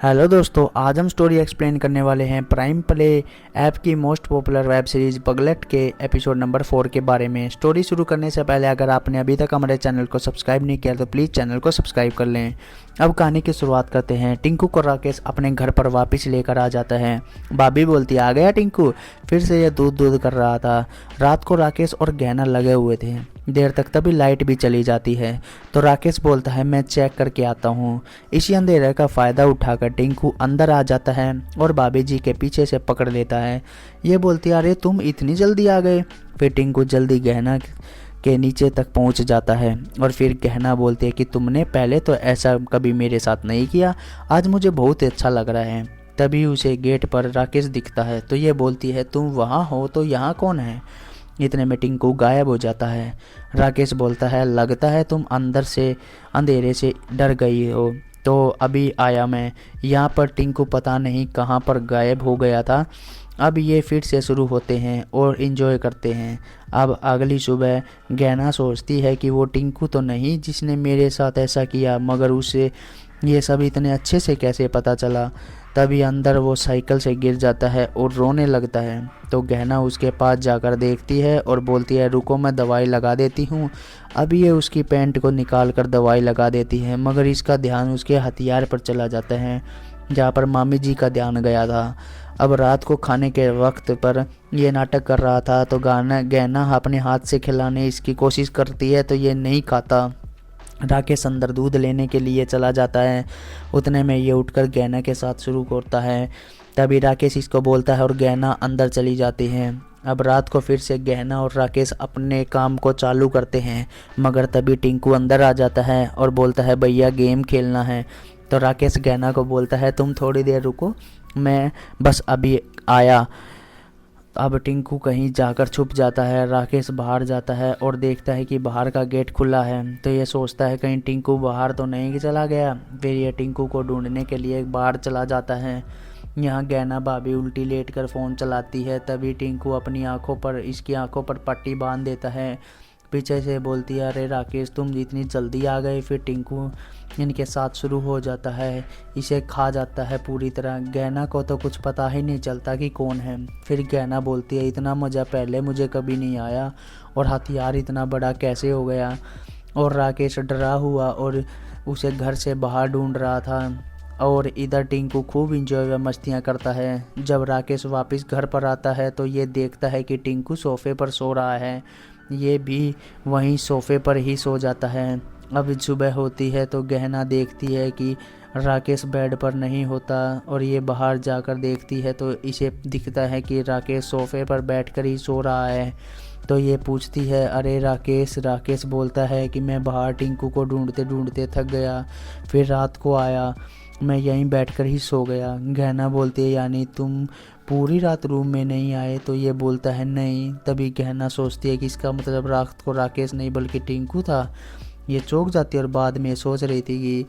Hello दोस्तों, आज हम स्टोरी एक्सप्लेन करने वाले हैं प्राइम प्ले ऐप की most popular web series Pagglait के एपिसोड नंबर 4 के बारे में। स्टोरी शुरू करने से पहले अगर आपने अभी तक हमारे चैनल को सब्सक्राइब नहीं किया तो प्लीज़ चैनल को सब्सक्राइब कर लें। अब कहानी की शुरुआत करते हैं। टिंकू को राकेश अपने घर पर वापस लेकर आ जाता है। भाभी बोलती आ गया टिंकू। फिर से यह दूध दूध कर रहा था। रात को राकेश और गहना लगे हुए थे देर तक, तभी लाइट भी चली जाती है तो राकेश बोलता है मैं चेक करके आता हूँ। इसी अंधेरे का फ़ायदा उठाकर टिंकू अंदर आ जाता है और भाभी जी के पीछे से पकड़ लेता है। ये बोलती है अरे तुम इतनी जल्दी आ गए। फिर टिंकू जल्दी गहना के नीचे तक पहुंच जाता है और फिर गहना बोलती है कि तुमने पहले तो ऐसा कभी मेरे साथ नहीं किया, आज मुझे बहुत अच्छा लग रहा है। तभी उसे गेट पर राकेश दिखता है तो ये बोलती है तुम वहाँ हो तो यहाँ कौन है। इतने में टिंकू गायब हो जाता है। राकेश बोलता है लगता है तुम अंदर से अंधेरे से डर गई हो तो अभी आया मैं। यहाँ पर टिंकू पता नहीं कहाँ पर गायब हो गया था। अब ये फिर से शुरू होते हैं और इन्जॉय करते हैं। अब अगली सुबह गहना सोचती है कि वो टिंकू तो नहीं जिसने मेरे साथ ऐसा किया, मगर उसे ये सब इतने अच्छे से कैसे पता चला। तभी अंदर वो साइकिल से गिर जाता है और रोने लगता है तो गहना उसके पास जाकर देखती है और बोलती है रुको मैं दवाई लगा देती हूँ। अब ये उसकी पैंट को निकाल कर दवाई लगा देती है, मगर इसका ध्यान उसके हथियार पर चला जाता है जहाँ पर मामी जी का ध्यान गया था। अब रात को खाने के वक्त पर यह नाटक कर रहा था तो गहना अपने हाथ से खिलाने इसकी कोशिश करती है तो ये नहीं खाता। राकेश अंदर दूध लेने के लिए चला जाता है। उतने में ये उठकर गहना के साथ शुरू करता है। तभी राकेश इसको बोलता है और गहना अंदर चली जाती है। अब रात को फिर से गहना और राकेश अपने काम को चालू करते हैं, मगर तभी टिंकू अंदर आ जाता है और बोलता है भैया गेम खेलना है। तो राकेश गहना को बोलता है तुम थोड़ी देर रुको, मैं बस अभी आया। अब टिंकू कहीं जाकर छुप जाता है। राकेश बाहर जाता है और देखता है कि बाहर का गेट खुला है तो ये सोचता है कहीं टिंकू बाहर तो नहीं चला गया। फिर ये टिंकू को ढूंढने के लिए बाहर चला जाता है। यहाँ गहना भाभी उल्टी लेटकर फ़ोन चलाती है। तभी टिंकू अपनी इसकी आंखों पर पट्टी बांध देता है। पीछे से बोलती है अरे राकेश तुम इतनी जल्दी आ गए। फिर टिंकू इनके साथ शुरू हो जाता है, इसे खा जाता है पूरी तरह। गहना को तो कुछ पता ही नहीं चलता कि कौन है। फिर गहना बोलती है इतना मज़ा पहले मुझे कभी नहीं आया और हथियार इतना बड़ा कैसे हो गया। और राकेश डरा हुआ और उसे घर से बाहर ढूंढ रहा था और इधर टिंकू खूब इंजॉय व मस्तियाँ करता है। जब राकेश वापस घर पर आता है तो ये देखता है कि टिंकू सोफ़े पर सो रहा है। ये भी वहीं सोफ़े पर ही सो जाता है। अब सुबह होती है तो गहना देखती है कि राकेश बेड पर नहीं होता और ये बाहर जाकर देखती है तो इसे दिखता है कि राकेश सोफ़े पर बैठकर ही सो रहा है। तो ये पूछती है अरे राकेश। राकेश बोलता है कि मैं बाहर टिंकू को ढूंढते ढूंढते थक गया, फिर रात को आया, मैं यहीं बैठकर ही सो गया। गहना बोलती है यानी तुम पूरी रात रूम में नहीं आए। तो ये बोलता है नहीं। तभी गहना सोचती है कि इसका मतलब रात को राकेश नहीं बल्कि टिंकू था। ये चौंक जाती है और बाद में सोच रही थी कि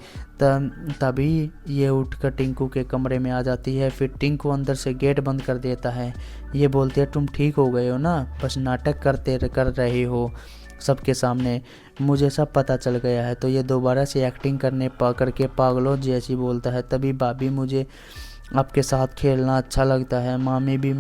तभी ये उठकर टिंकू के कमरे में आ जाती है। फिर टिंकू अंदर से गेट बंद कर देता है। ये बोलती है तुम ठीक हो गए हो ना, बस नाटक कर रहे हो सबके सामने, मुझे सब पता चल गया है। तो ये दोबारा से एक्टिंग करके पागलों जैसी बोलता है। तभी भाभी मुझे आपके साथ खेलना अच्छा लगता है, मामी भी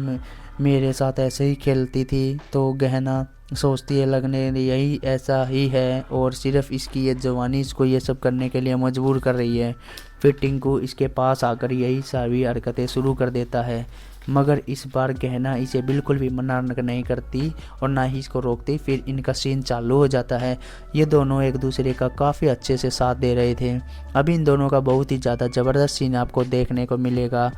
मेरे साथ ऐसे ही खेलती थी। तो गहना सोचती है लगने यही ऐसा ही है और सिर्फ इसकी ये जवानी इसको ये सब करने के लिए मजबूर कर रही है। फिर टिंकू इसके पास आकर यही सारी हरकतें शुरू कर देता है, मगर इस बार गहना इसे बिल्कुल भी मना नहीं करती और ना ही इसको रोकती। फिर इनका सीन चालू हो जाता है। ये दोनों एक दूसरे का काफ़ी अच्छे से साथ दे रहे थे। अभी इन दोनों का बहुत ही ज़्यादा ज़बरदस्त सीन आपको देखने को मिलेगा।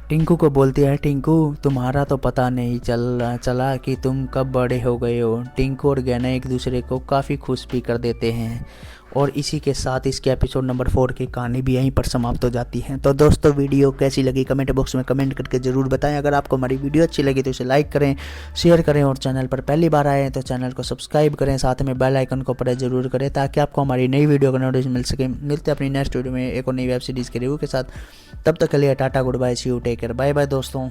टिंकू को बोलती है टिंकू तुम्हारा तो पता नहीं चला कि तुम कब बड़े हो गए हो। टिंकू और गहना एक दूसरे को काफ़ी खुश भी कर देते हैं और इसी के साथ इसके एपिसोड नंबर 4 की कहानी भी यहीं पर समाप्त हो जाती है। तो दोस्तों वीडियो कैसी लगी कमेंट बॉक्स में कमेंट करके ज़रूर बताएं। अगर आपको हमारी वीडियो अच्छी लगी तो इसे लाइक करें, शेयर करें और चैनल पर पहली बार आए हैं तो चैनल को सब्सक्राइब करें, साथ में बेल आइकन को प्रेस जरूर करें ताकि आपको हमारी नई वीडियो का नोटिस मिल सके। मिलते हैं अपनी नेक्स्ट वीडियो में एक और नई वेब सीरीज़ के रिव्यू के साथ। तब तक के लिए tata good bye, see you take care, bye bye दोस्तों।